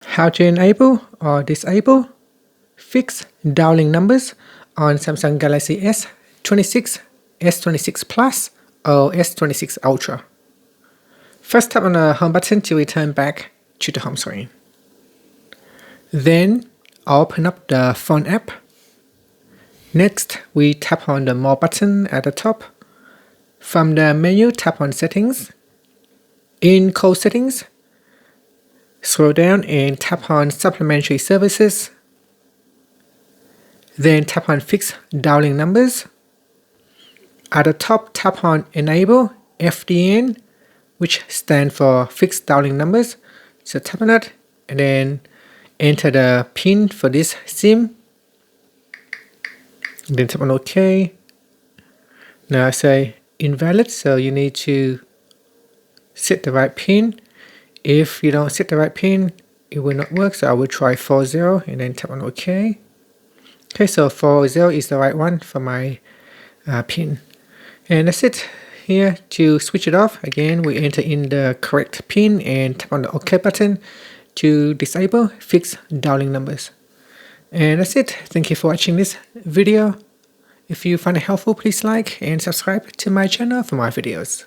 How to enable or disable fixed dialing numbers on Samsung Galaxy S26, S26 Plus or S26 Ultra. First, tap on the home button to return back to the home screen. Then open up the phone app. Next, we tap on the More button at the top. From the menu, tap on Settings. In Call Settings, scroll down and tap on Supplementary Services. Then tap on Fixed Dialing Numbers. At the top, tap on Enable FDN, which stands for Fixed Dialing Numbers. So tap on that and then enter the PIN for this SIM. Then tap on OK. Now I say invalid, so you need to set the right PIN. If you don't set the right PIN, it will not work, so I will try 40 and then tap on OK. Okay, so 40 is the right one for my PIN. And that's it. Here to switch it off, again we enter in the correct PIN and tap on the OK button to disable fixed dialing numbers. And that's it. Thank you for watching this video. If you find it helpful, please like and subscribe to my channel for more videos.